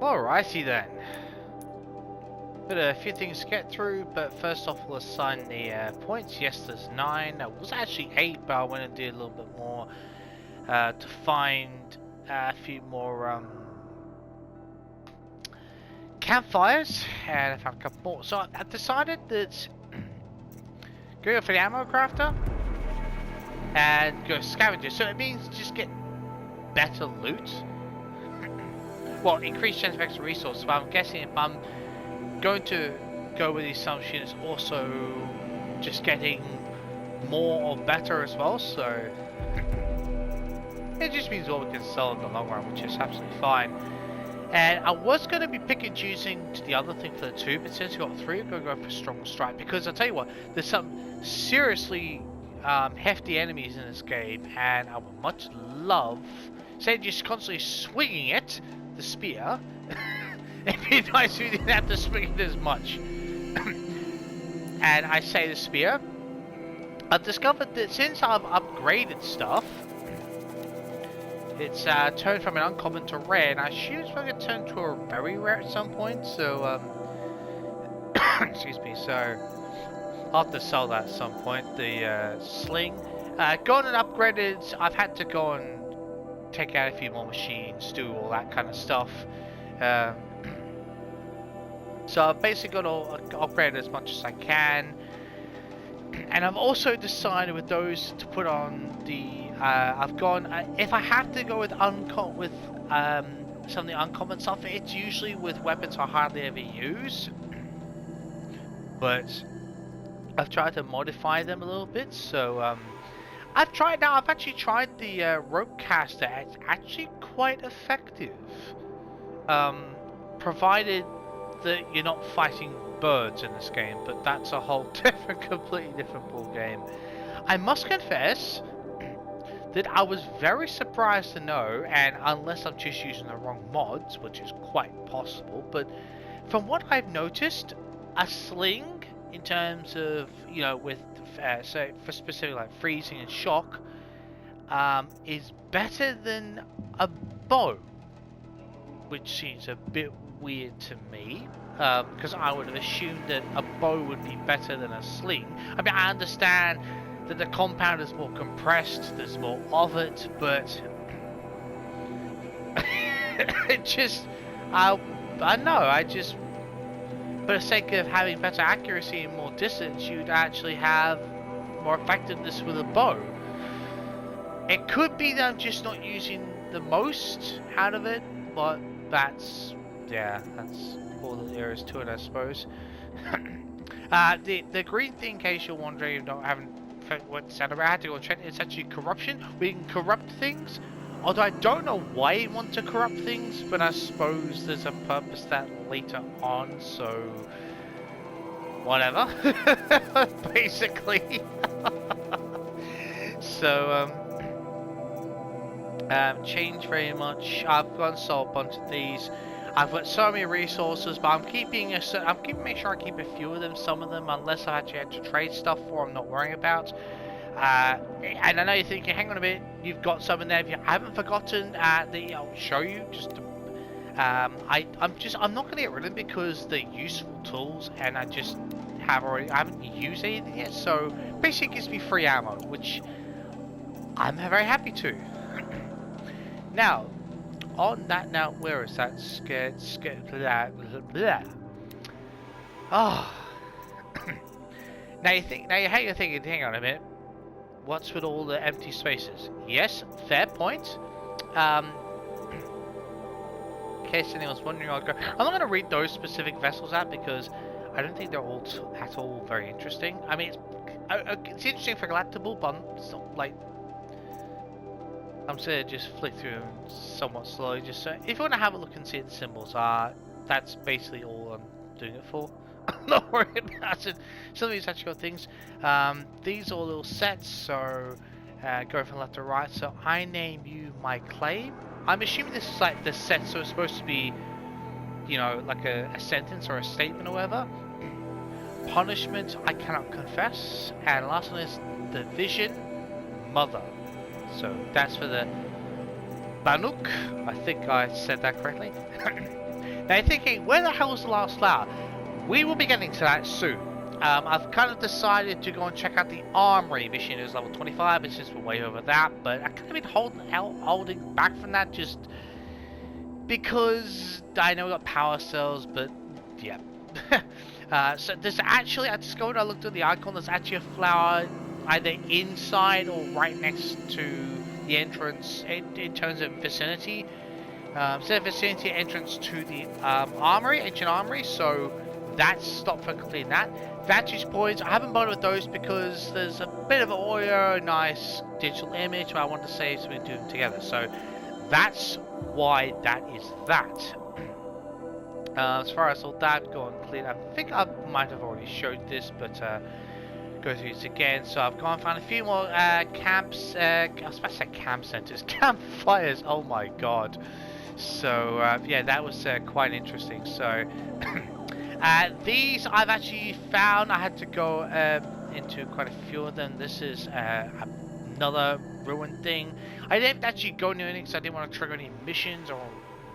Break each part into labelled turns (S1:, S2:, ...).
S1: Alrighty then. Got a few things to get through, but first off we'll assign the points. Yes, there's 9. It was actually 8, but I went and did a little bit more to find a few more campfires, and I found a couple more. So I decided that go for the ammo crafter and go scavenger. So it means just get better loot. Well, increased chance of extra resources, but I'm guessing if I'm going to go with the assumption it's also just getting more or better as well, so it just means what we can sell in the long run, which is absolutely fine. And I was going to be pick and choosing to the other thing for the 2, but since we got 3, I'm going to go for Strong Strike, because I'll tell you what, there's some seriously hefty enemies in this game, and I would much love, instead of just constantly swinging it, the spear, it'd be nice if you didn't have to swing it as much. And I say the spear, I've discovered that since I've upgraded stuff, it's turned from an uncommon to rare, and I assume it's going to turn to a very rare at some point, so, excuse me, so I'll have to sell that at some point, the sling. Gone and upgraded, I've had to go and take out a few more machines, do all that kind of stuff. So I've basically got to upgrade as much as I can. And I've also decided with those to put on the I've gone if I have to go with some of the uncommon stuff, it's usually with weapons I hardly ever use, but I've tried to modify them a little bit. So I've actually tried the rope caster. It's actually quite effective, provided that you're not fighting birds in this game, but that's a whole completely different ball game. I must confess that I was very surprised to know, and unless I'm just using the wrong mods, which is quite possible, but from what I've noticed, a sling in terms of, you know, with so for specifically like freezing and shock, is better than a bow, which seems a bit weird to me, because I would have assumed that a bow would be better than a sling. I mean, I understand that the compound is more compressed, there's more of it, but it just, I know, for the sake of having better accuracy and more distance, you'd actually have more effectiveness with a bow. It could be that I'm just not using the most out of it, but that's all that there is to it, I suppose. The green thing, in case you're wondering, I haven't what's that about, I had to go check, it's actually corruption. We can corrupt things, although I don't know why you want to corrupt things, but I suppose there's a purpose that later on, so whatever. Basically. So change very much. I've gone sold a bunch of these. I've got so many resources, but I'm keeping make sure I keep a few of them. Some of them, unless I actually had to trade stuff for, I'm not worrying about. And I know you're thinking, hang on a minute, you've got some in there. If you haven't forgotten, I'll show you. I'm not going to get rid of them because they're useful tools, and I haven't used anything yet. So basically, it gives me free ammo, which I'm very happy to. Now, on that note, where is that? Blah, blah, blah. Oh. Now you're thinking, hang on a minute. What's with all the empty spaces? Yes, fair point. In case anyone's wondering, I'm not going to read those specific vessels out because I don't think they're all at all very interesting. I mean, it's interesting for collectible, but it's not like, I'm just going to just flick through them somewhat slowly, just so if you want to have a look and see what the symbols are, that's basically all I'm doing it for. I'm not worried about it. Some of these actually got things. These are all little sets, so go from left to right. So I name you my claim. I'm assuming this is like the set, so it's supposed to be, you know, like a sentence or a statement or whatever. Punishment, I cannot confess. And last one is the vision, mother. So that's for the Banuk. I think I said that correctly. Now you're thinking, where the hell is the last flower? We will be getting to that soon. I've kind of decided to go and check out the armory. Mission is level 25, it's just way over that, but I kind of been holding back from that just because I know we got power cells, but yeah. So there's actually, I discovered, I looked at the icon, there's actually a flower either inside or right next to the entrance in terms of vicinity. So vicinity entrance to the armory, ancient armory, so that's stopped for completing that. Vantage points, I haven't bothered with those because there's a bit of an audio, nice digital image, but I want to save so we can do them together. So that's why that is that. As far as all that, go and clean. I think I might have already showed this, but go through this again. So I've gone and found a few more camps. I was about to say camp centers, campfires. Oh my god. So yeah, that was quite interesting. So these I've actually found. I had to go into quite a few of them. This is another ruin thing. I didn't actually go near anything because I didn't want to trigger any missions or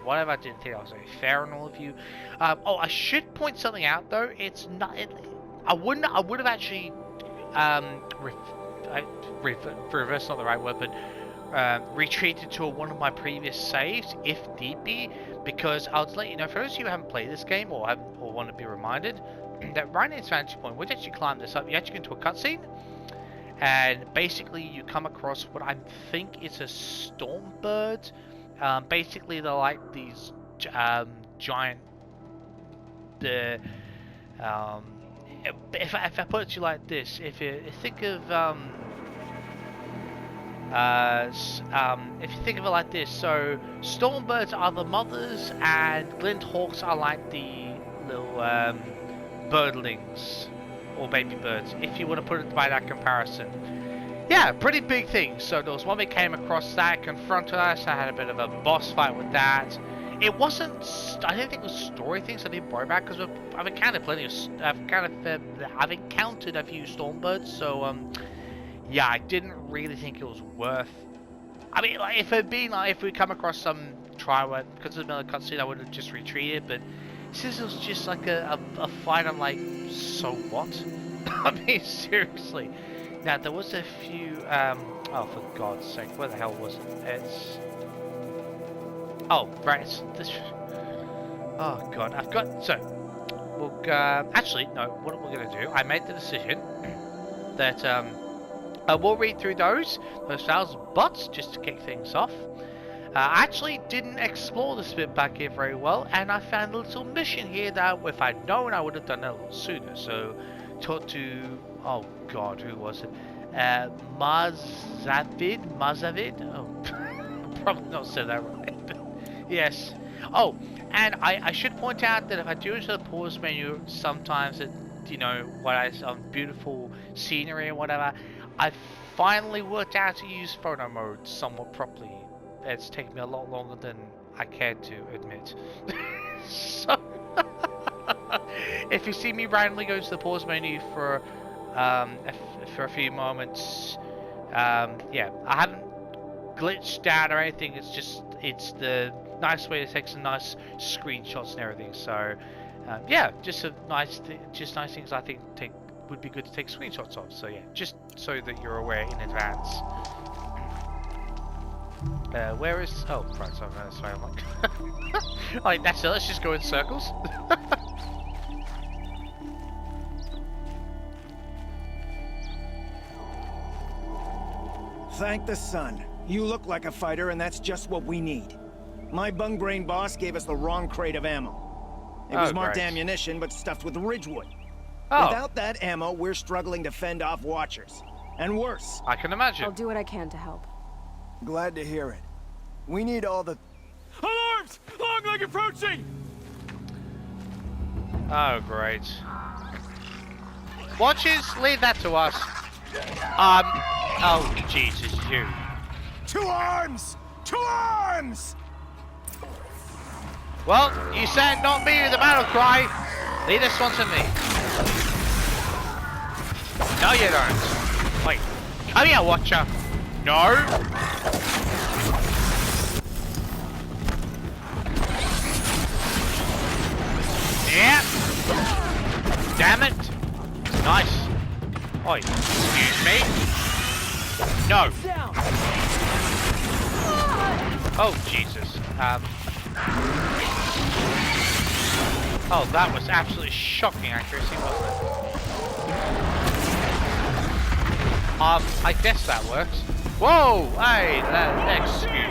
S1: whatever. I didn't think I was very fair on all of you. Oh, I should point something out though. It's not. I would have actually reverse, not the right word, but retreated to one of my previous saves if need be, because I'll let you know, for those of you who haven't played this game or want to be reminded, that right in its vantage point, once you actually climb this up, you actually get into a cutscene, and basically you come across what I think is a storm bird. Basically they're like these giant if I put it to you like this, if you think of if you think of it like this, so stormbirds are the mothers and glint-hawks are like the little birdlings or baby birds, if you want to put it by that comparison. Yeah, pretty big thing. So there was one that came across that, confronted us. I had a bit of a boss fight with that. It wasn't, I didn't think it was story things I didn't worry about, because I've encountered I've encountered a few stormbirds, so yeah, I didn't really think it was worth. I mean, like, if it'd been like, if we come across some trial because of another cutscene, I would have just retreated. But since it was just like a fight, I'm like, so what? I mean, seriously. Now there was a few. Oh, for God's sake, where the hell was it? It's. Oh, right. It's this. Oh God, I've got so. We'll actually no. What we're gonna do? I made the decision that I will read through those files, but just to kick things off, I actually didn't explore this bit back here very well, and I found a little mission here that if I'd known, I would have done it a little sooner. So, talked to, oh God, who was it? Mazavid? Oh, probably not said that right, but yes. Oh, and I should point out that if I do enter the pause menu, sometimes it, you know, what I some beautiful scenery and whatever, I finally worked out to use photo mode somewhat properly. It's taken me a lot longer than I cared to admit. So, if you see me randomly go to the pause menu for a few moments, yeah, I haven't glitched out or anything. It's just the nice way to take some nice screenshots and everything. So, yeah, just nice things I think would be good to take screenshots of. So yeah, just so that you're aware in advance. Where is? Oh, right. Sorry, I'm like, like that's it. Let's just go in circles.
S2: Thank the sun. You look like a fighter, and that's just what we need. My bung-brain boss gave us the wrong crate of ammo. It was marked ammunition, but stuffed with Ridgewood. Oh. Without that ammo, we're struggling to fend off Watchers. And worse.
S1: I can imagine.
S3: I'll do what I can to help.
S2: Glad to hear it. We need all the...
S4: Alarms! Long leg approaching!
S1: Oh, great. Watchers, leave that to us. Oh, Jesus, you.
S2: To arms! To arms!
S1: Well, you said not me with the battle cry. Leave this one to me. No, you don't. Wait. Come here, Watcher. No. Oi, excuse me. No. Oh, Jesus. Oh, that was absolutely shocking accuracy, wasn't it? I guess that works. Whoa! Hey, excuse me.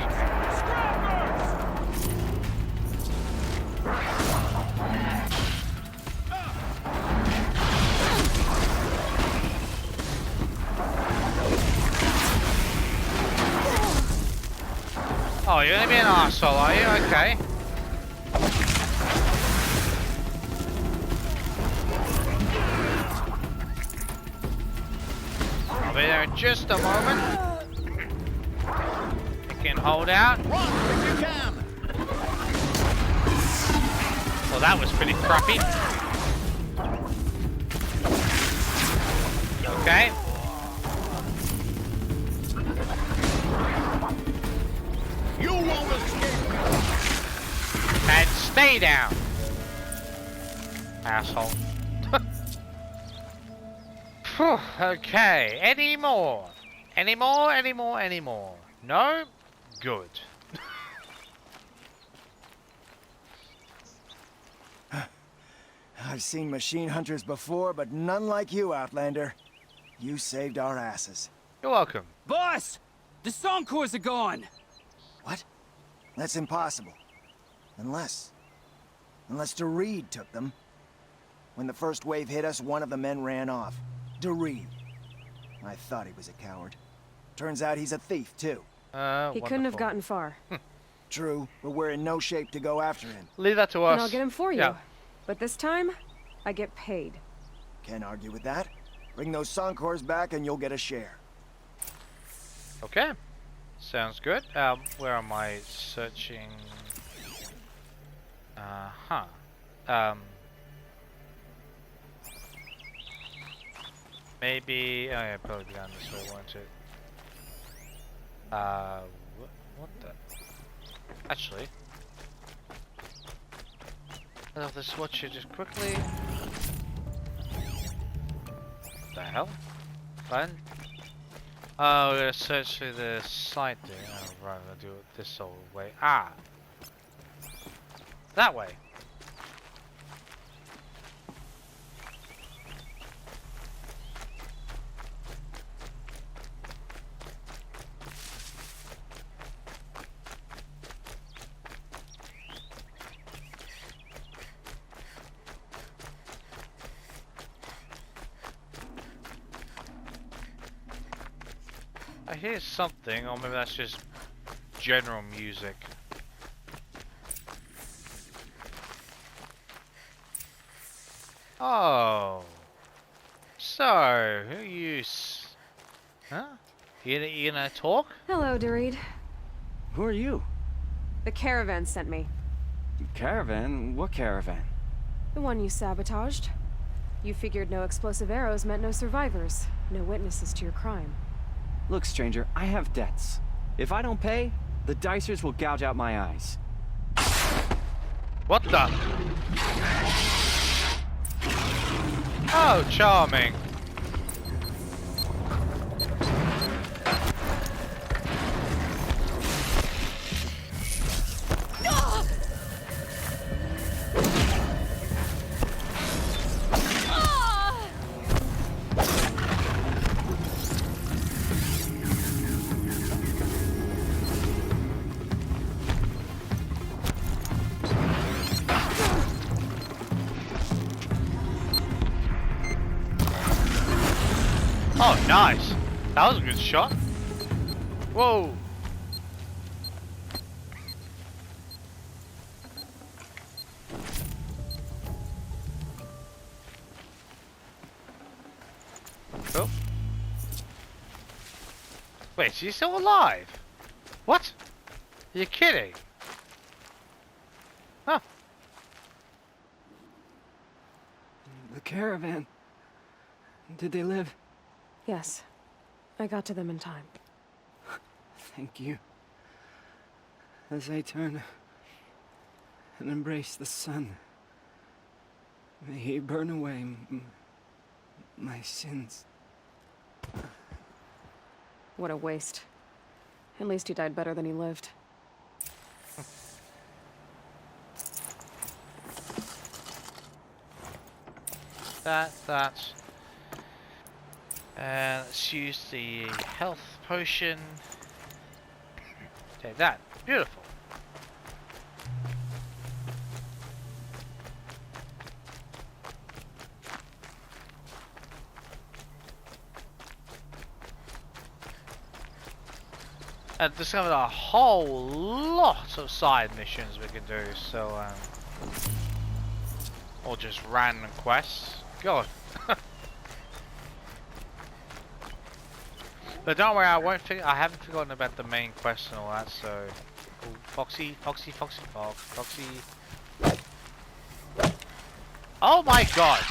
S1: Oh, you're gonna be an arsehole, are you? Okay. I'll be there in just a moment. You can hold out.
S2: Run if you can.
S1: Well, that was pretty crappy. Okay.
S2: You won't escape.
S1: And stay down, asshole. Phew, okay, any more? Any more? Any more? Any more? No? Good.
S2: I've seen machine hunters before, but none like you, Outlander. You saved our asses.
S1: You're welcome.
S4: Boss! The Soncors are gone!
S2: What? That's impossible. Unless DeReed took them. When the first wave hit us, one of the men ran off. DeReed. I thought he was a coward. Turns out he's a thief, too.
S3: He couldn't have gotten far.
S2: True, but we're in no shape to go after him.
S1: Leave that to us.
S3: And I'll get him for you.
S1: Yeah.
S3: But this time, I get paid.
S2: Can't argue with that. Bring those Soncors back and you'll get a share.
S1: Okay. Sounds good. Where am I searching? Maybe. Oh yeah, probably down this way, won't it? What the? Actually, I'll just watch it just quickly. What the hell? Fine. Oh, we're gonna search through the side there. Oh, right, I'm gonna do it this old way. Ah! That way. I hear something, or maybe that's just general music. Oh. So, who you huh? You gonna talk?
S3: Hello, DeReed.
S5: Who are you?
S3: The caravan sent me.
S5: Caravan? What caravan?
S3: The one you sabotaged. You figured no explosive arrows meant no survivors. No witnesses to your crime.
S5: Look, stranger, I have debts. If I don't pay, the Dicers will gouge out my eyes.
S1: What the? Oh, charming. Oh, nice. That was a good shot. Whoa. Oh. Wait, she's still alive? What? Are you kidding? Huh.
S5: The caravan. Did they live?
S3: Yes. I got to them in time.
S5: Thank you. As I turn and embrace the sun, may he burn away my sins.
S3: What a waste. At least he died better than he lived.
S1: That. And let's use the health potion. Take that. Beautiful. And discovered a whole lot of side missions we can do, so or just random quests. God. But don't worry, I haven't forgotten about the main quest and all that, so ooh, Foxy. Oh my god!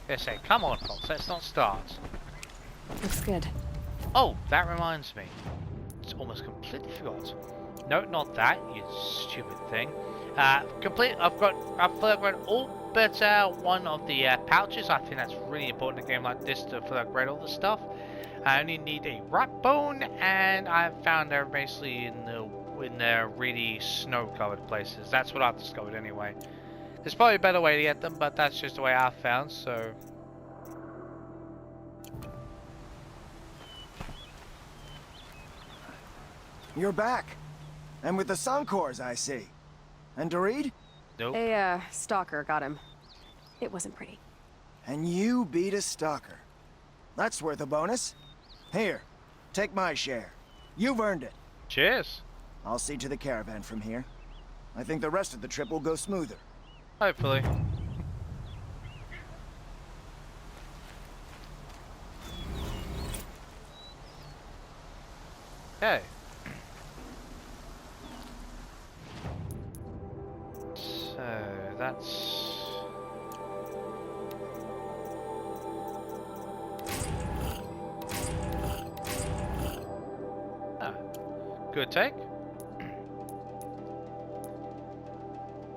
S1: Yes, say, come on, Fox, let's not start.
S3: Looks good.
S1: Oh, that reminds me. It's almost completely forgot. No, not that, you stupid thing. I feel like I've got all but one of the pouches. I think that's really important in a game like this to upgrade all the stuff. I only need a rock bone, and I've found they're basically in the really snow-covered places. That's what I've discovered anyway. There's probably a better way to get them, but that's just the way I've found, so...
S2: You're back. And with the Suncors, I see. And Dorid?
S1: Nope.
S3: A, stalker got him. It wasn't pretty.
S2: And you beat a stalker. That's worth a bonus. Here, take my share. You've earned it.
S1: Cheers.
S2: I'll see to the caravan from here. I think the rest of the trip will go smoother.
S1: Hopefully. Okay. So that's... Good take.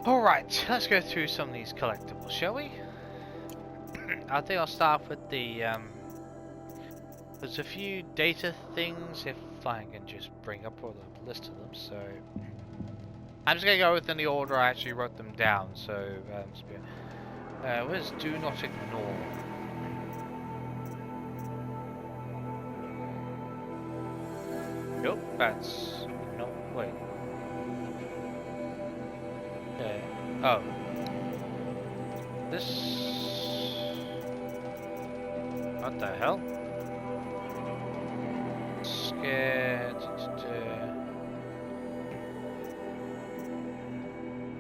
S1: Alright, let's go through some of these collectibles, shall we? I think I'll start with the, there's a few data things, if I can just bring up all the list of them, so... I'm just gonna go within the order I actually wrote them down, so, where's Do Not Ignore? Nope, that's... no, wait. Okay. Oh. This... What the hell? Scared...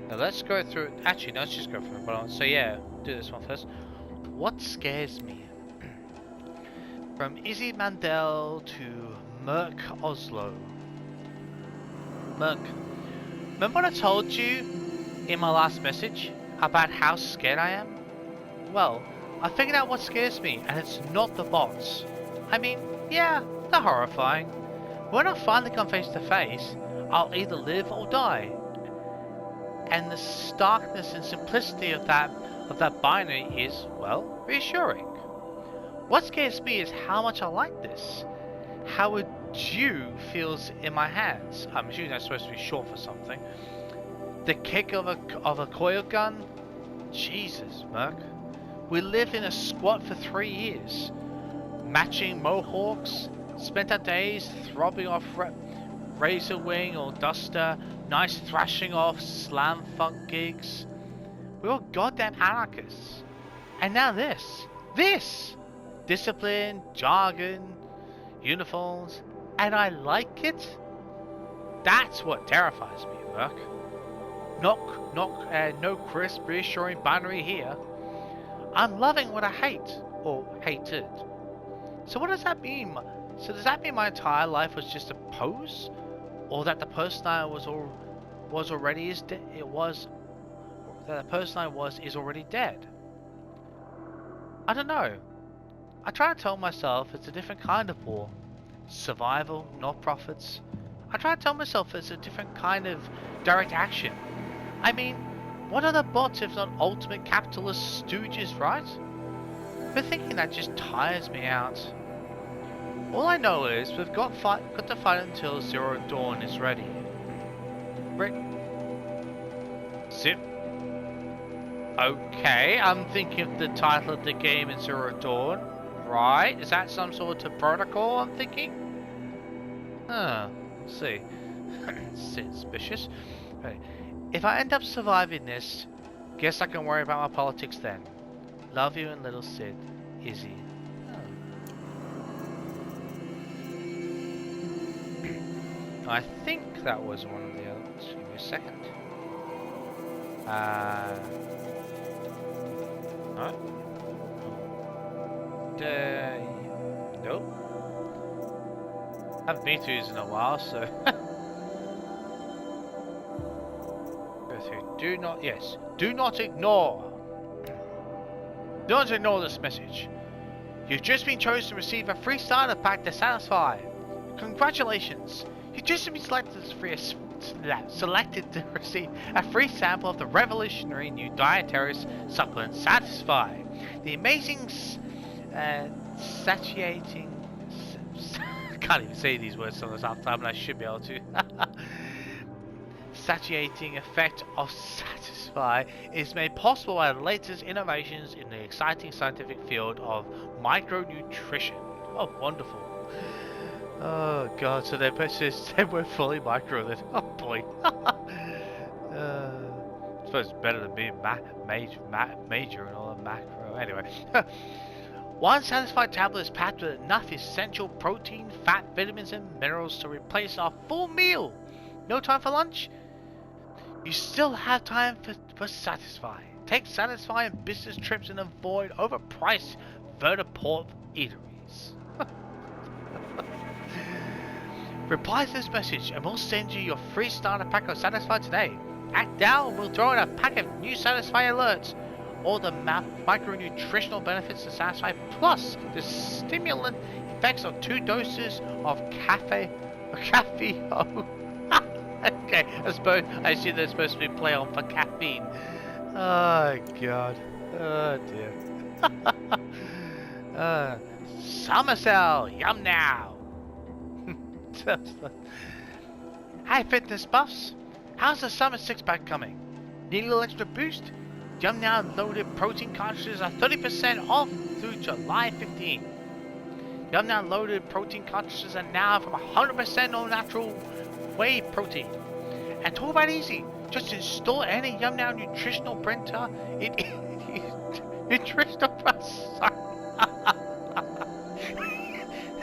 S1: Now let's go through... Actually, no, let's just go from the bottom. So yeah, do this one first. What scares me? From Izzy Mandel to Merc Oslo. Merc. Remember what I told you in my last message about how scared I am? Well, I figured out what scares me, and it's not the bots. I mean, yeah, they're horrifying. When I finally come face to face, I'll either live or die. And the starkness and simplicity of that binary is, well, reassuring. What scares me is how much I like this. How a dew feels in my hands. I'm assuming that's supposed to be short for something. The kick of a coil gun? Jesus, Merc. We lived in a squat for 3 years. Matching mohawks. Spent our days throbbing off razor wing or duster. Nice thrashing off slam funk gigs. We were goddamn anarchists. And now this. This! Discipline, jargon, uniforms, and I like it? That's what terrifies me, Merc. No crisp, reassuring binary here. I'm loving what I hate, or hated. So what does that mean? So does that mean my entire life was just a pose? Or that the person I was already is dead? That the person I was is already dead? I don't know. I try to tell myself it's a different kind of war. Survival, not profits. I try to tell myself it's a different kind of direct action. I mean, what are the bots if not ultimate capitalist stooges, right? But thinking that just tires me out. All I know is we've got to fight until Zero Dawn is ready. Right. Zip. Okay, I'm thinking of the title of the game in Zero Dawn. Right, is that some sort of protocol I'm thinking? Huh, let's see. Suspicious. Right. If I end up surviving this, guess I can worry about my politics then. Love you and little Sid. Izzy. Oh. I think that was one of the others. Give me a second. No? Nope. I haven't been to these in a while, so. Go through. Do not, yes. Do not ignore. Do not ignore this message. You've just been chosen to receive a free starter pack to satisfy. Congratulations. You've just been selected to receive a free sample of the revolutionary new dietary supplement Satisfy. The amazing satiating... I can't even say these words some of the time, and I should be able to. Satiating effect of Satisfy is made possible by the latest innovations in the exciting scientific field of micronutrition. Oh, wonderful. Oh god, so they we're fully micro then. Oh boy. I suppose it's better than being major and all that macro. Anyway. One Satisfy tablet is packed with enough essential protein, fat, vitamins and minerals to replace our full meal. No time for lunch? You still have time for Satisfy. Take Satisfy on business trips and avoid overpriced vertiport eateries. Reply to this message and we'll send you your free starter pack of Satisfy today. Act now and we'll throw in a pack of new Satisfy alerts. All the micronutritional benefits to Satisfy, plus the stimulant effects of 2 doses of caffeine. Okay, I see they're supposed to be play on for caffeine. Oh god. Oh dear. Summer sale, yum now. Hey fitness buffs, how's the summer 6-pack coming? Need a little extra boost? Yum Now loaded protein cartridges are 30% off through July 15. Yum Now loaded protein cartridges are now from 100% all natural whey protein. And talk about easy, just install any Yum Now nutritional printer. Nutritional sorry.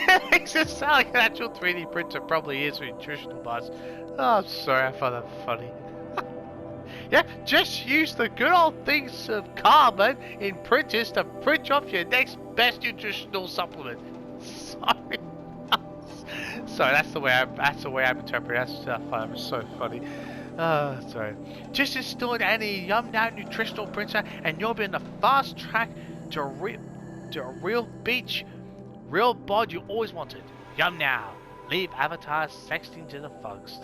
S1: That makes it sound like an actual 3D printer probably is for nutritional bars. Oh, I'm sorry, I found that funny. Yeah, just use the good old things of carbon in printers to print off your next best nutritional supplement. Sorry. Sorry, that's the way I'm interpreting that stuff. It was so funny. Sorry. Just install any Yum Now nutritional printer and you'll be in the fast track to a real beach, real bod you always wanted. Yum Now. Leave avatars sexting to the thugs.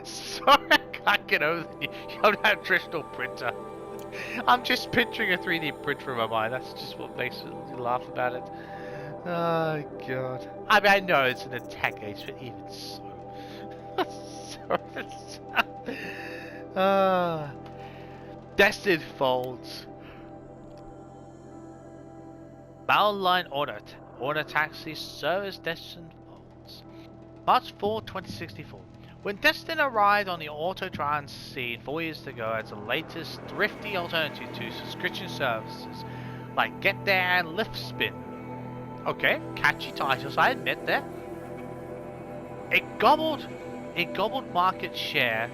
S1: Sorry, I can't get over the Yum Now nutritional printer. I'm just picturing a 3D printer in my mind. That's just what makes me laugh about it. Oh god. I mean, I know it's in the tech age, but even so. Destined folds. Bound line order taxi service Destined folds. March 4, 2064. When Destin arrived on the Autotrans scene 4 years ago as the latest thrifty alternative to subscription services like Get There and Lift Spin. Okay, catchy titles, I admit there. It gobbled market share.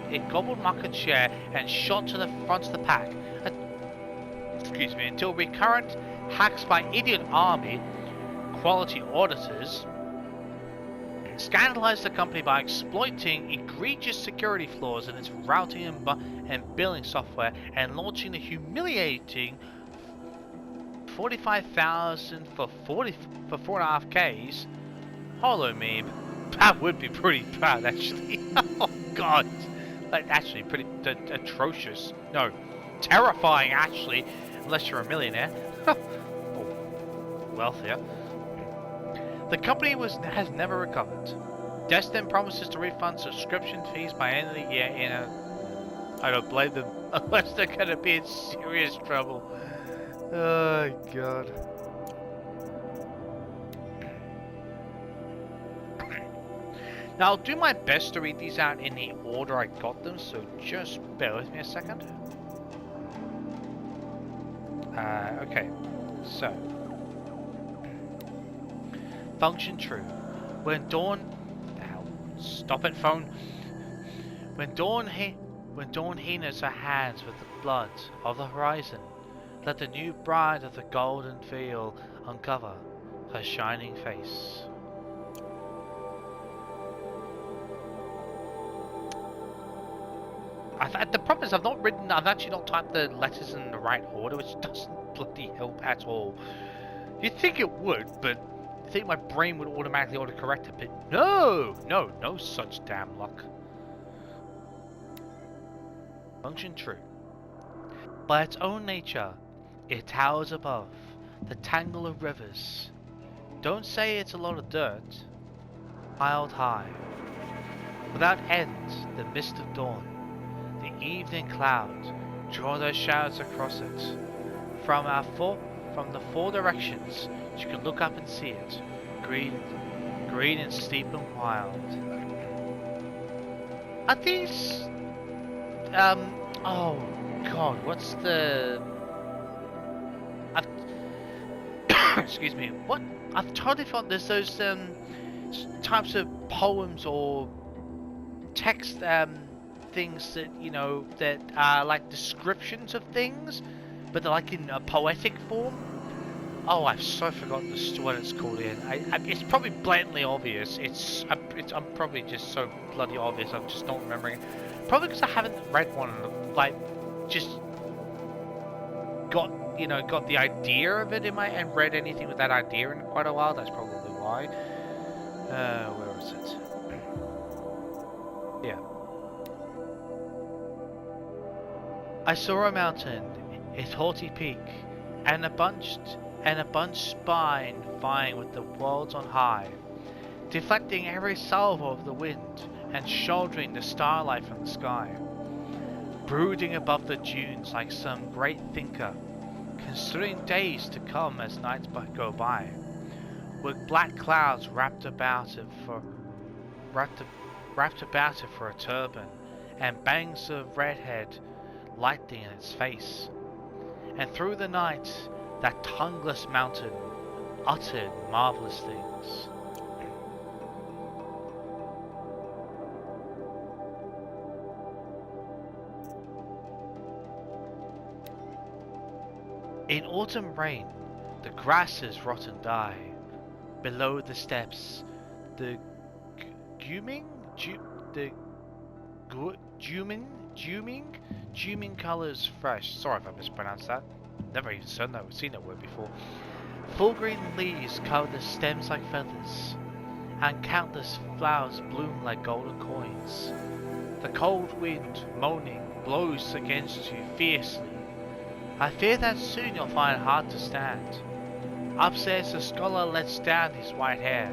S1: It gobbled market share and shot to the front of the pack. Excuse me, until recurrent hacks by idiot army quality auditors scandalized the company by exploiting egregious security flaws in its routing and billing software and launching the humiliating 45,000 for 4.5 Ks holo meme. That would be pretty bad actually. Oh god, like actually pretty atrocious. No, terrifying actually, unless you're a millionaire. Oh. wealthier. The company has never recovered. Destin promises to refund subscription fees by end of the year in a... I don't blame them, unless they're gonna be in serious trouble. Oh god. Now I'll do my best to read these out in the order I got them, so just bear with me a second. Okay, so function true. When dawn, the hell, stop it, phone. When dawn heats her hands with the blood of the horizon, let the new bride of the golden field uncover her shining face. The problem is I've actually not typed the letters in the right order, which doesn't bloody help at all. You'd think it would, but you think my brain would automatically autocorrect it, but no such damn luck. Function true. By its own nature, it towers above the tangle of rivers. Don't say it's a lot of dirt, piled high. Without end, the mist of dawn, the evening clouds draw their shadows across it. From the four directions, you can look up and see it, green and steep and wild. Are these? Oh God, what's the? Excuse me. What? I've totally forgotten. There's those types of poems or text things that, you know, that are like descriptions of things, but they're like in a poetic form. Oh, I've so forgotten what it's called in. It's probably blatantly obvious. I'm probably just so bloody obvious. I'm just not remembering it. Probably because I haven't read one. Like, just got the idea of it in my and read anything with that idea in quite a while. That's probably why. Where is it? Yeah. I saw a mountain, its haughty peak, and a bunched spine vying with the worlds on high, deflecting every salvo of the wind and shouldering the starlight from the sky, brooding above the dunes like some great thinker, considering days to come as nights go by, with black clouds wrapped about it for a turban, and bangs of redhead lightning in its face. And through the night, that tongueless mountain uttered marvelous things. In autumn rain, the grasses rot and die. Below the steps, the Juming colors fresh. Sorry if I mispronounced that. Never even seen that word before. Full green leaves cover the stems like feathers, and countless flowers bloom like golden coins. The cold wind, moaning, blows against you fiercely. I fear that soon you'll find it hard to stand. Upstairs the scholar lets down his white hair.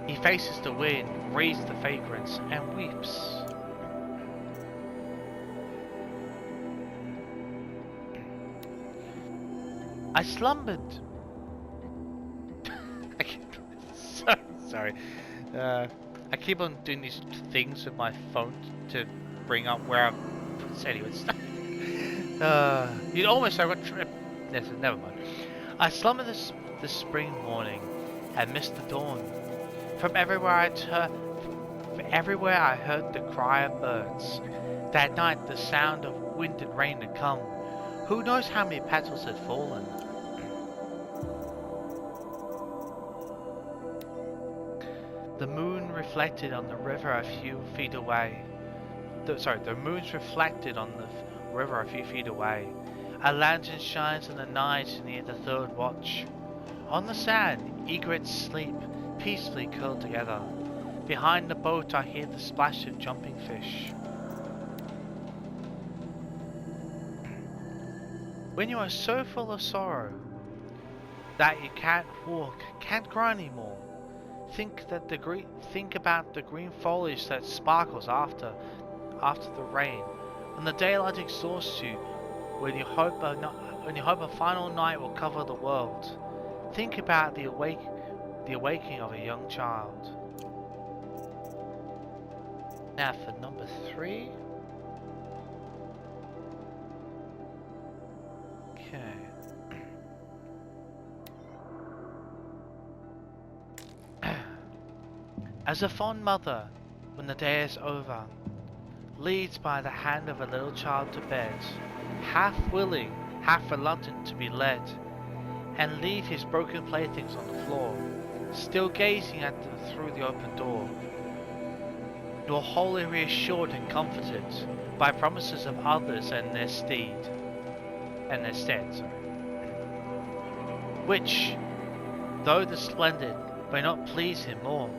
S1: He faces the wind, breathes the fragrance, and weeps. I slumbered. Sorry. I keep on doing these things with my phone to bring up where I'm... Anyways. You'd almost have got... Never mind. I slumbered this spring morning and missed the dawn. From everywhere I heard the cry of birds. That night the sound of wind and rain had come. Who knows how many petals had fallen? The moon reflected on the river a few feet away. The moon's reflected on the river a few feet away. A lantern shines in the night near the third watch. On the sand, egrets sleep, peacefully curled together. Behind the boat I hear the splash of jumping fish. When you are so full of sorrow, that you can't walk, can't grow anymore. Think about the green foliage that sparkles after the rain. When the daylight exhausts you, when you hope a final night will cover the world. Think about the awakening of a young child. Now for number 3. Okay. As a fond mother, when the day is over, leads by the hand of a little child to bed, half willing, half reluctant to be led, and leave his broken playthings on the floor, still gazing at them through the open door, nor wholly reassured and comforted by promises of others and their stead, which, though the splendid, may not please him more.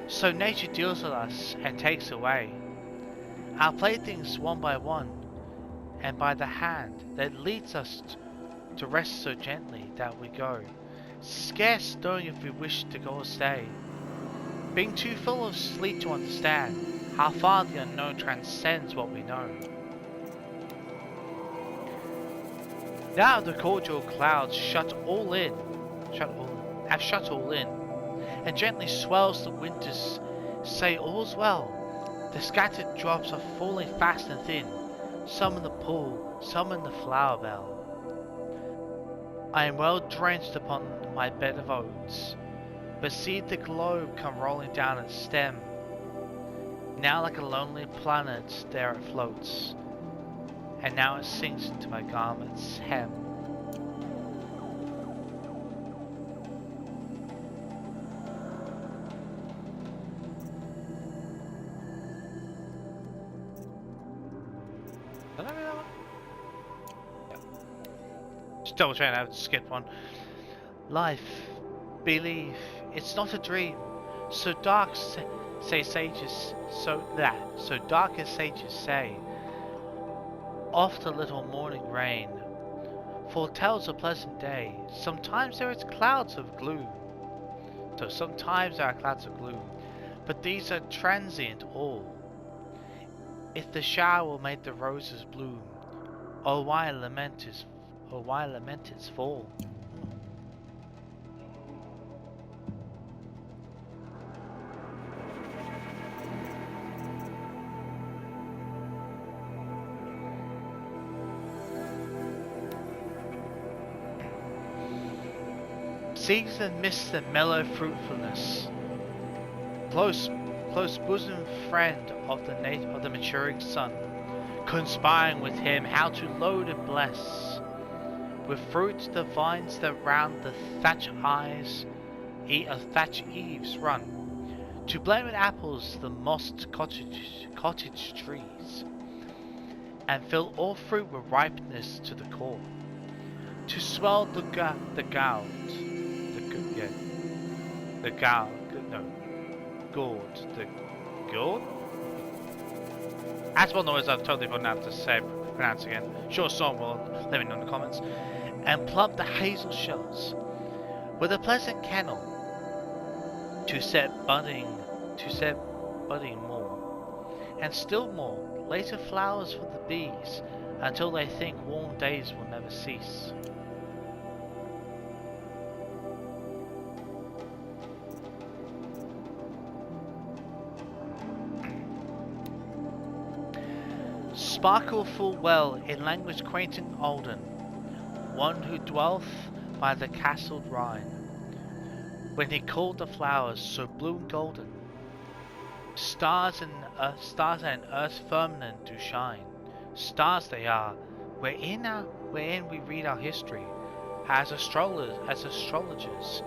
S1: So nature deals with us and takes away our playthings one by one, and by the hand that leads us to rest so gently that we go, scarce knowing if we wish to go or stay, being too full of sleep to understand how far the unknown transcends what we know. Now the cordial clouds have shut all in, and gently swells the winters say all's well. The scattered drops are falling fast and thin, some in the pool, some in the flower bell. I am well drenched upon my bed of oats, but see the globe come rolling down its stem. Now like a lonely planet there it floats, and now it sinks into my garment's hem. Double checking, I have to skip one. Life, believe, it's not a dream. So dark, say sages. So dark as sages say. Oft a little morning rain foretells a pleasant day. Sometimes there is clouds of gloom. But these are transient all. If the shower will make the roses bloom, oh why lament its fall? Seeks and mists the mellow fruitfulness, close bosom friend of the maturing sun, conspiring with him how to load and bless with fruit the vines that round the thatch eaves run, to blend with apples the mossed cottage trees, and fill all fruit with ripeness to the core, to swell the gourd. That's one of the words I've totally forgotten how to pronounce again. Sure, someone will let me know in the comments. And plump the hazel shells with a pleasant kennel to set budding more, and still more later flowers for the bees, until they think warm days will never cease. Sparkle full well in language quaint and olden, one who dwelleth by the castled Rhine, when he called the flowers so blue and golden, stars and earth's firmament do shine. Stars they are, wherein we read our history, as astrologers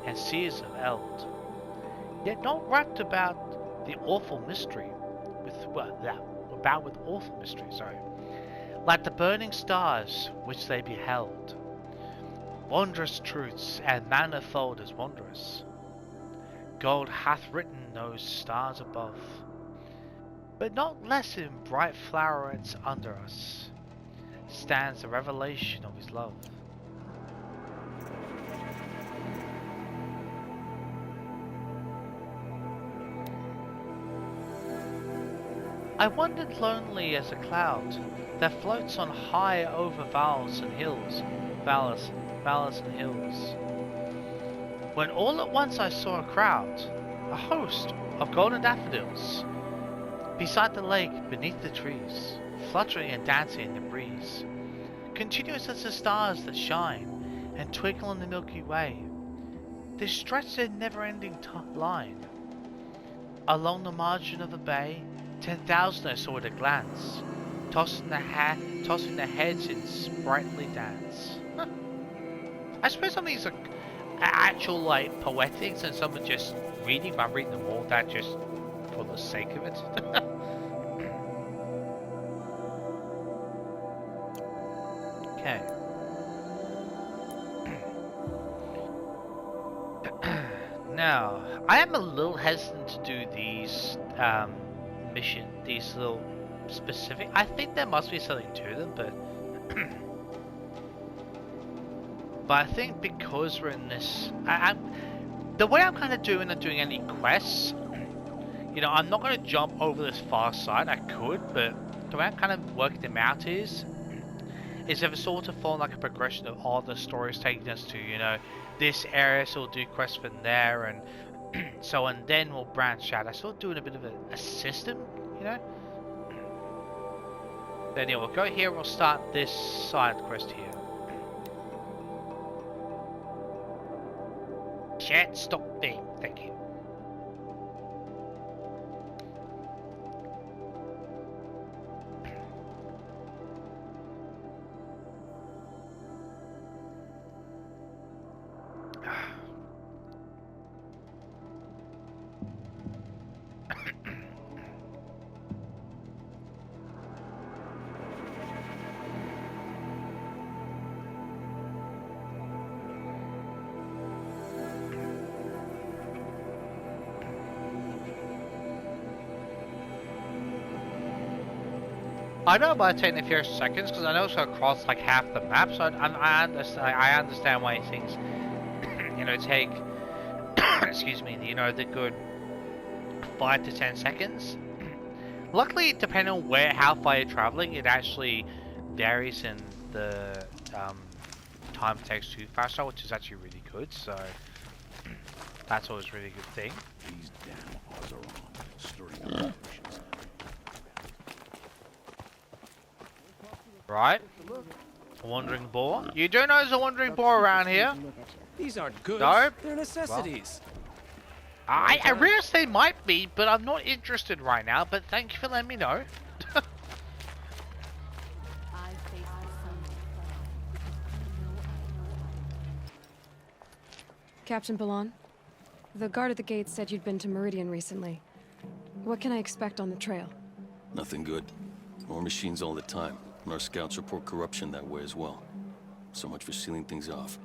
S1: and seers of eld, yet not wrapped about with awful mystery, like the burning stars which they beheld, wondrous truths and manifold as wondrous. God hath written those stars above, but not less in bright flowerets under us stands the revelation of his love. I wandered lonely as a cloud that floats on high over valleys and hills. Valleys and hills. When all at once I saw a crowd, a host of golden daffodils, beside the lake, beneath the trees, fluttering and dancing in the breeze, continuous as the stars that shine and twinkle on the Milky Way. They stretched their never-ending line. Along the margin of the bay, 10,000 I saw at a glance, tossing their heads in sprightly dance. Huh. I suppose some of these are actual, like, poetics and some are just reading, but I'm reading them all, that just for the sake of it. Okay. Now, I am a little hesitant to do these these little specific. I think there must be something to them, but but I think because we're in this, the way I'm kind of doing any quests, you know, I'm not going to jump over this far side. I could, but the way I'm kind of working them out is ever sort of follow like a progression of all the stories taking us to, you know, this area, so we'll do quests from there, and so, and then we'll branch out. I sort of doing a bit of a system, you know. Then yeah, we'll go here, we'll start this side quest here. Chat, stop there, thank you. I don't mind taking a few seconds because I know it's going to cross like half the map, so I understand why things, you know, take, excuse me, you know, the good 5 to 10 seconds. Luckily, depending on how far you're traveling, it actually varies in the time it takes to fast travel, which is actually really good. So that's always a really good thing.
S6: These damn Ozeron stirring up.
S1: Right, a wandering boar. You do know there's a wandering boar around here.
S4: These aren't goods.
S1: No.
S4: They're necessities.
S1: I realize they might be, but I'm not interested right now. But thank you for letting me know.
S3: Captain Ballon, the guard at the gate said you'd been to Meridian recently. What can I expect on the trail?
S6: Nothing good. More machines all the time. And our scouts report corruption that way as well. So much for sealing things off.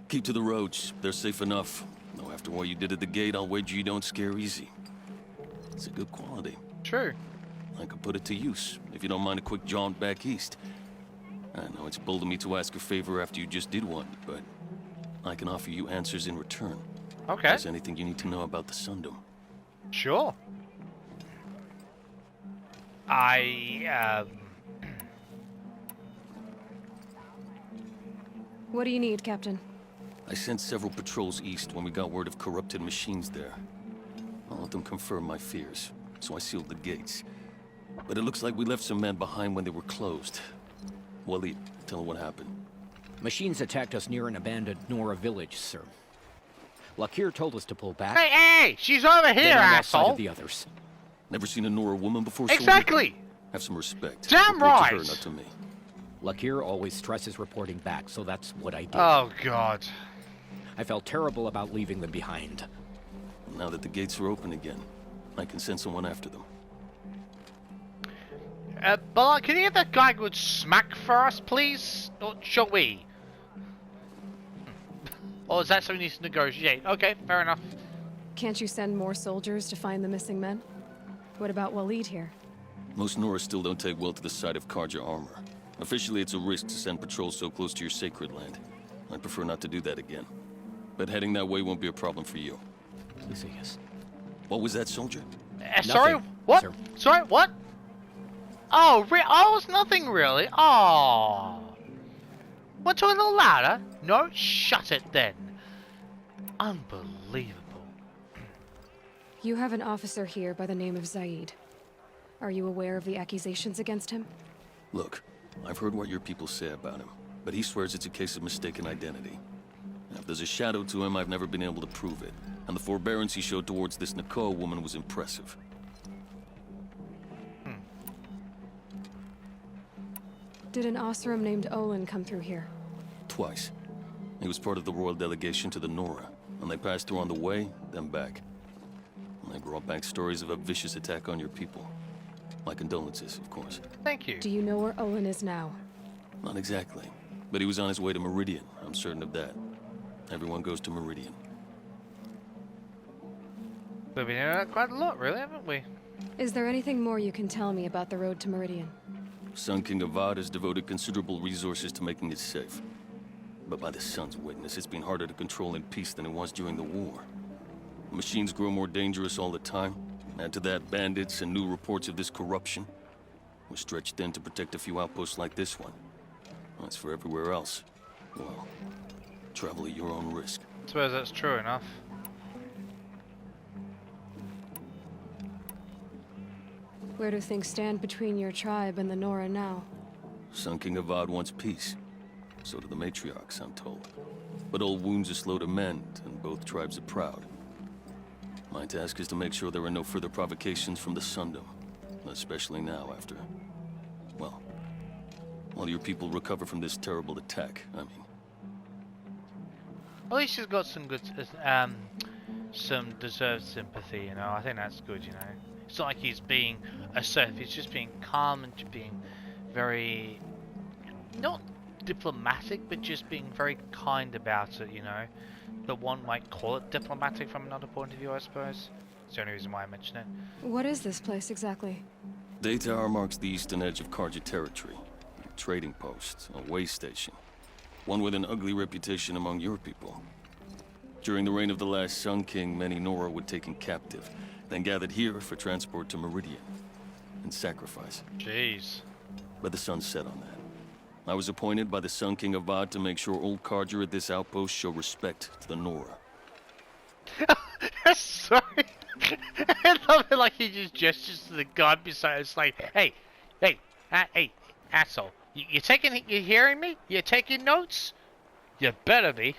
S6: Keep to the roads. They're safe enough. Though after what you did at the gate, I'll wager you don't scare easy. It's a good quality.
S1: True.
S6: I could put it to use, if you don't mind a quick jaunt back east. I know it's bold of me to ask a favor after you just did one, but I can offer you answers in return.
S1: Okay.
S6: If there's anything you need to know about the Sundom.
S1: Sure.
S3: What do you need, Captain?
S6: I sent several patrols east when we got word of corrupted machines there. I'll let them confirm my fears, so I sealed the gates. But it looks like we left some men behind when they were closed. Waleed, tell them what happened.
S7: Machines attacked us near an abandoned Nora village, sir. Lakir told us to pull back.
S1: Hey, she's over here, asshole.
S7: Of the others.
S6: Never seen a Nora woman before, soldier?
S1: Exactly.
S6: Have some respect.
S1: Damn
S6: Report
S1: right.
S6: to her, not to me.
S7: Lakir always stresses reporting back, so that's what I did.
S1: Oh, God.
S7: I felt terrible about leaving them behind.
S6: Now that the gates are open again, I can send someone after them.
S1: But can you get that guy a good smack for us, please? Or shall we? Or is that something we need to negotiate? Okay, fair enough.
S3: Can't you send more soldiers to find the missing men? What about Waleed here?
S6: Most Nora still don't take well to the sight of Karja armor. Officially, it's a risk to send patrols so close to your sacred land. I'd prefer not to do that again. But heading that way won't be a problem for you.
S7: Yes.
S6: What was that, soldier?
S1: Sorry, What?
S7: sir.
S1: Sorry, what? Oh, oh, it's nothing really. Oh. Want to a little louder? No? Shut it then. Unbelievable.
S3: You have an officer here by the name of Zaid. Are you aware of the accusations against him?
S6: Look, I've heard what your people say about him, but he swears it's a case of mistaken identity. And if there's a shadow to him, I've never been able to prove it. And the forbearance he showed towards this Nakoa woman was impressive.
S3: Did an Osram named Olin come through here?
S6: Twice. He was part of the royal delegation to the Nora, and they passed through on the way, then back. And they brought back stories of a vicious attack on your people. My condolences, of course.
S1: Thank you.
S3: Do you know where Olin is now?
S6: Not exactly, but he was on his way to Meridian. I'm certain of that. Everyone goes to Meridian.
S1: We've been hearing that quite a lot, really, haven't we?
S3: Is there anything more you can tell me about the road to Meridian?
S6: Sun King Avad has devoted considerable resources to making it safe. But by the Sun's witness, it's been harder to control in peace than it was during the war. The machines grow more dangerous all the time. Add to that bandits and new reports of this corruption. We're stretched thin to protect a few outposts like this one. As for everywhere else, well, travel at your own risk.
S1: I suppose that's true enough.
S3: Where do things stand between your tribe and the Nora now?
S6: Sun King Avad wants peace. So do the matriarchs, I'm told. But old wounds are slow to mend, and both tribes are proud. My task is to make sure there are no further provocations from the Sundom. Especially now after... well... while your people recover from this terrible attack, I mean.
S1: At least he's got some good, some deserved sympathy, you know. I think that's good, you know. It's not like he's being assertive, he's just being calm and just being very, not diplomatic, but just being very kind about it, you know. But one might call it diplomatic from another point of view, I suppose. It's the only reason why I mention it.
S3: What is this place exactly?
S6: Daytower marks the eastern edge of Karja territory. A trading post, a way station. One with an ugly reputation among your people. During the reign of the last Sun King, many Nora were taken captive, then gathered here for transport to Meridian and sacrifice.
S1: Jeez.
S6: But the sun set on that. I was appointed by the Sun King Avad to make sure old Karja at this outpost show respect to the Nora.
S1: Sorry. I love it like he just gestures to the god beside. It's like, hey, asshole. You hearing me? You taking notes? You better be.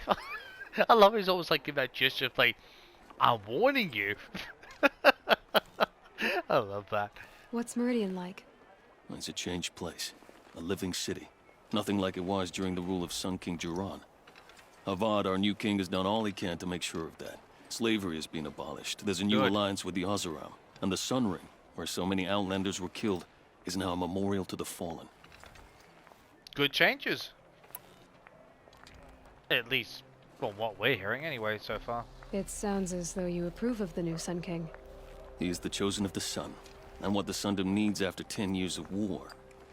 S1: I love he's always like giving that gesture of like, I'm warning you. I love that.
S3: What's Meridian like?
S6: It's a changed place. A living city. Nothing like it was during the rule of Sun King Jiran. Avad, our new king, has done all he can to make sure of that. Slavery has been abolished. There's a new alliance with the Oseram. And the Sun Ring, where so many Outlanders were killed, is now a memorial to the fallen.
S1: Good changes. At least from what we're hearing anyway so far.
S3: It sounds as though you approve of the new Sun King.
S6: He is the chosen of the sun, and what the Sundom needs after 10 years of war.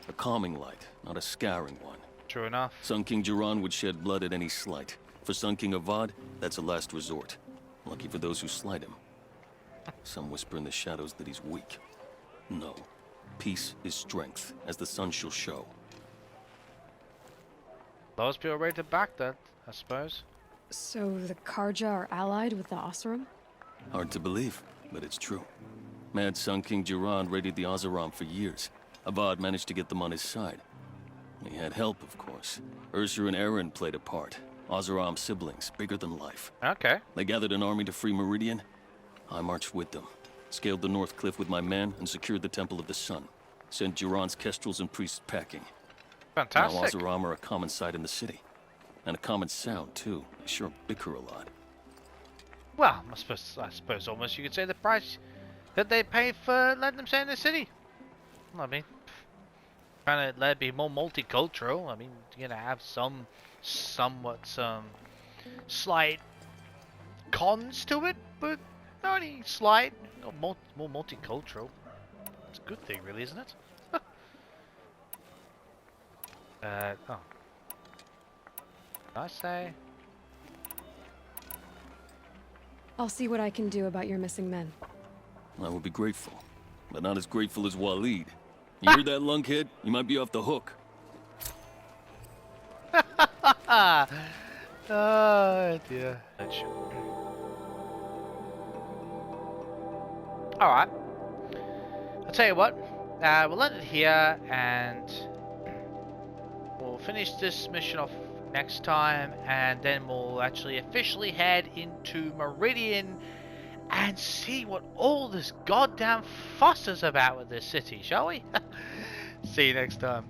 S6: A calming light, not a scouring one.
S1: True enough.
S6: Sun King Jiran would shed blood at any slight. For Sun King Avad, that's a last resort. Lucky for those who slight him. Some whisper in the shadows that he's weak. No. Peace is strength, as the sun shall show.
S1: Those people ready to back that, I suppose.
S3: So the Karja are allied with the Osram?
S6: Hard to believe, but it's true. Mad Sun King Jiran raided the Oseram for years. Avad managed to get them on his side. He had help, of course. Ursur and Eren played a part. Oseram siblings, bigger than life.
S1: Okay.
S6: They gathered an army to free Meridian. I marched with them. Scaled the North Cliff with my men and secured the Temple of the Sun. Sent Jiran's kestrels and priests packing.
S1: Fantastic.
S6: Now Oseram are a common sight in the city. And a common sound, too. They sure bicker a lot.
S1: Well, I suppose almost you could say the price that they pay for letting them stay in the city. I mean, trying to let it be more multicultural. I mean, you're gonna have some slight cons to it, but not any slight. More multicultural. It's a good thing, really, isn't it? Oh. Did I say?
S3: I'll see what I can do about your missing men.
S6: I will be grateful. but not as grateful as Waleed. You hear that, lunkhead? You might be off the hook.
S1: Oh dear. Alright. I'll tell you what. We'll end it here and we'll finish this mission off next time, and then we'll actually officially head into Meridian and see what all this goddamn fuss is about with this city, shall we? See you next time.